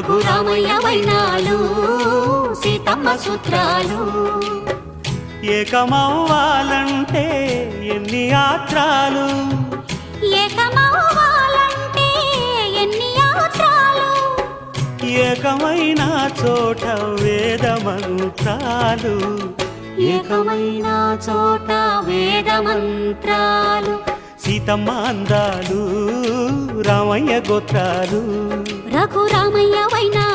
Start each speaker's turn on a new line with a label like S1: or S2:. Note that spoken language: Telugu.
S1: రఘురామయ్య వైనాలు సీతమ్మ సూత్రాలు
S2: ఏకమవ్వాలంటే ఎన్ని యాత్రాలు
S1: ఏకమవ్వాలంటే ఎన్ని యాత్రాలు
S2: ఏకమైన చోట వేద మంత్రాలు
S1: ఏకమైన చోట వేద మంత్రాలు
S2: సీతమ్మ అందాలు రామయ్య గోత్రాలు
S1: రఘురామయ్య వైనాలు